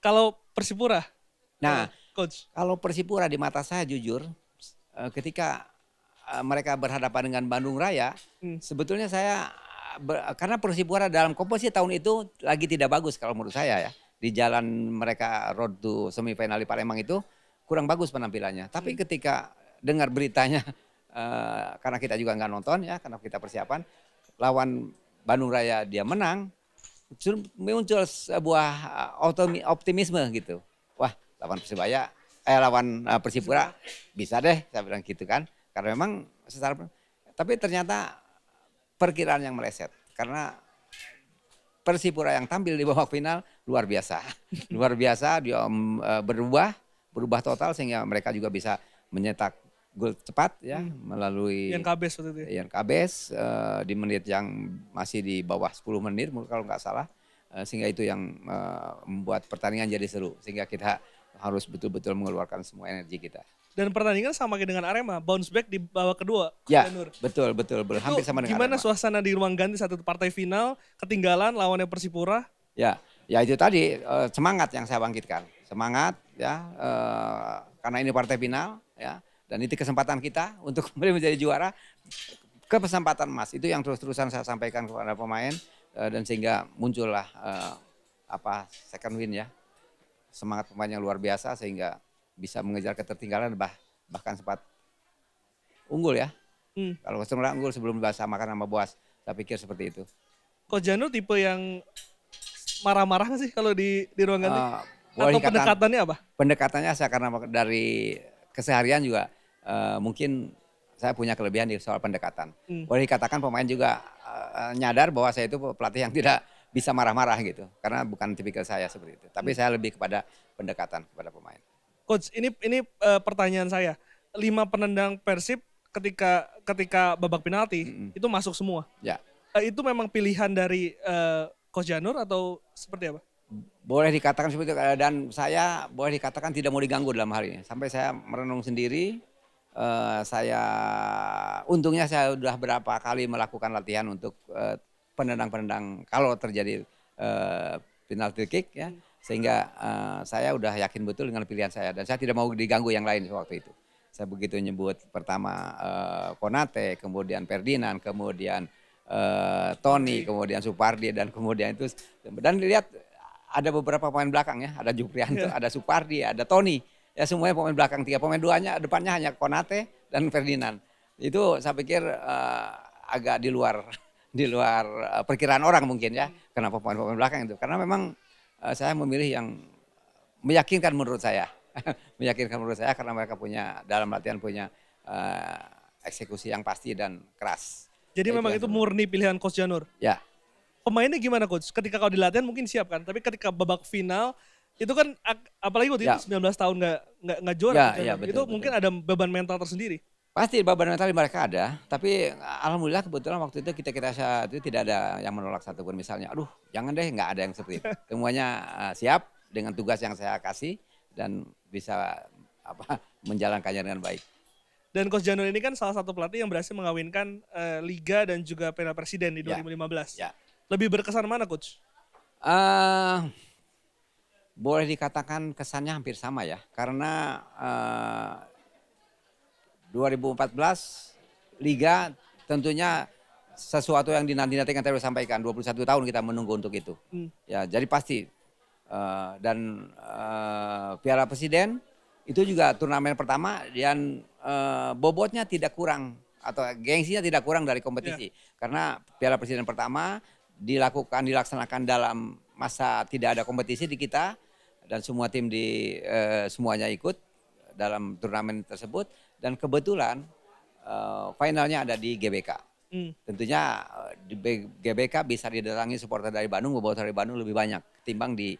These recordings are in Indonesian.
Kalau Persipura, Nah, Coach. kalau Persipura di mata saya jujur, ketika mereka berhadapan dengan Bandung Raya, sebetulnya saya karena Persipura dalam komposisi tahun itu lagi tidak bagus kalau menurut saya ya. Di jalan mereka road to semifinal di Palembang itu kurang bagus penampilannya. Tapi ketika dengar beritanya, karena kita juga nggak nonton ya, karena kita persiapan, lawan Bandung Raya dia menang, muncul sebuah optimisme gitu. Wah, lawan Persibaya, lawan Persipura bisa deh, saya bilang gitu kan. Karena memang tapi ternyata perkiraan yang meleset. Karena Persipura yang tampil di babak final luar biasa. Luar biasa, dia berubah total sehingga mereka juga bisa menyetak gol cepat ya melalui Ian Kabes waktu itu. Ian Kabes di menit yang masih di bawah 10 menit kalau nggak salah. Sehingga itu yang membuat pertandingan jadi seru. Sehingga kita harus betul-betul mengeluarkan semua energi kita. Dan pertandingan sama kayak dengan Arema, bounce back di babak kedua. Ya, Nur. betul. Hampir sama dengan gimana Arema. Suasana di ruang ganti satu partai final, ketinggalan lawannya Persipura? Ya itu tadi semangat yang saya bangkitkan. Semangat ya, karena ini partai final ya. Dan itu kesempatan kita untuk kembali menjadi juara. Kesempatan emas, itu yang terus-terusan saya sampaikan kepada pemain. Dan sehingga muncullah second win ya. Semangat pemain yang luar biasa sehingga bisa mengejar ketertinggalan bahkan sempat unggul ya. Kalau sebenarnya unggul sebelum disamakan sama Boas, saya pikir seperti itu. Coach Janur tipe yang marah-marah nggak sih kalau di ruang ganti? Atau pendekatannya apa? Pendekatannya saya karena dari keseharian juga mungkin saya punya kelebihan di soal pendekatan. Boleh dikatakan pemain juga nyadar bahwa saya itu pelatih yang tidak bisa marah-marah gitu. Karena bukan tipikal saya seperti itu. Tapi saya lebih kepada pendekatan kepada pemain. Coach, ini pertanyaan saya. 5 penendang Persib ketika babak penalti itu masuk semua. Ya. Itu memang pilihan dari Coach Janur atau seperti apa? Boleh dikatakan seperti itu, dan saya boleh dikatakan tidak mau diganggu dalam hal ini. Sampai saya merenung sendiri, untungnya saya sudah berapa kali melakukan latihan untuk penendang-penendang kalau terjadi penalti kick ya. Sehingga saya udah yakin betul dengan pilihan saya dan saya tidak mau diganggu yang lain waktu itu. Saya begitu nyebut pertama Konate, kemudian Ferdinand, kemudian Tony, kemudian Supardi dan kemudian itu dan lihat ada beberapa pemain belakang ya, ada Juprianto, ada Supardi, ada Tony. Ya semuanya pemain belakang, 3 pemain depannya hanya Konate dan Ferdinand. Itu saya pikir agak di luar perkiraan orang mungkin ya. Kenapa pemain belakang itu? Karena memang saya memilih yang meyakinkan menurut saya. Meyakinkan menurut saya karena mereka punya dalam latihan punya eksekusi yang pasti dan keras. Jadi memang itu murni pilihan Coach Janur? Ya. Pemainnya gimana Coach? Ketika kau di latihan mungkin siap kan? Tapi ketika babak final itu kan apalagi waktu itu 19 tahun nggak juara. Ya, betul, itu mungkin ada beban mental tersendiri. Pasti beban mental mereka ada, tapi alhamdulillah kebetulan waktu itu kita saat itu tidak ada yang menolak satupun misalnya, aduh jangan deh, nggak ada yang seperti itu. Semuanya siap dengan tugas yang saya kasih dan bisa menjalankannya dengan baik. Dan Coach Janur ini kan salah satu pelatih yang berhasil mengawinkan Liga dan juga Piala Presiden di 2015. Ya. Lebih berkesan mana Coach? Boleh dikatakan kesannya hampir sama ya, karena 2014 Liga tentunya sesuatu yang dinanti-nantikan tadi sampaikan 21 tahun kita menunggu untuk itu. Ya, jadi pasti dan Piala Presiden itu juga turnamen pertama dan bobotnya tidak kurang atau gengsinya tidak kurang dari kompetisi. Karena Piala Presiden pertama dilaksanakan dalam masa tidak ada kompetisi di kita dan semua tim semuanya ikut dalam turnamen tersebut. Dan kebetulan finalnya ada di GBK. Tentunya di GBK bisa didatangi supporter dari Bandung, bobotoh dari Bandung lebih banyak ketimbang di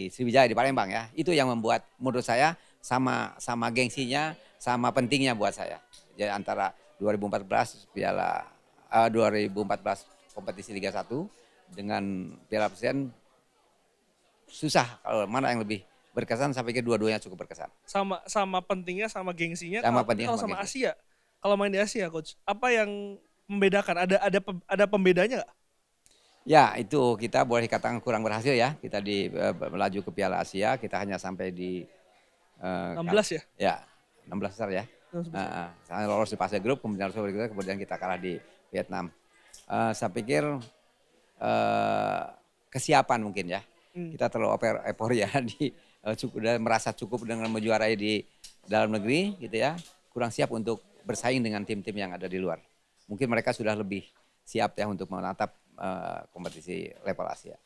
Sriwijaya di Palembang ya. Itu yang membuat menurut saya sama gengsinya, sama pentingnya buat saya. Jadi antara 2014 kompetisi Liga 1 dengan Piala Presiden susah kalau mana yang lebih berkesan. Saya pikir dua-duanya cukup berkesan. Sama pentingnya, sama gengsinya. Kalau sama Asia, kalau main di Asia Coach, apa yang membedakan? Ada pembedanya nggak? Ya itu kita boleh katakan kurang berhasil ya. Kita melaju ke Piala Asia, kita hanya sampai di 16 ya? Ya 16 besar ya. 16 besar. Lolos di fase grup, kemudian kita kalah di Vietnam. Saya pikir kesiapan mungkin ya. Kita terlalu euforia udah merasa cukup dengan menjuarai di dalam negeri gitu ya. Kurang siap untuk bersaing dengan tim-tim yang ada di luar. Mungkin mereka sudah lebih siap ya untuk menatap kompetisi level Asia.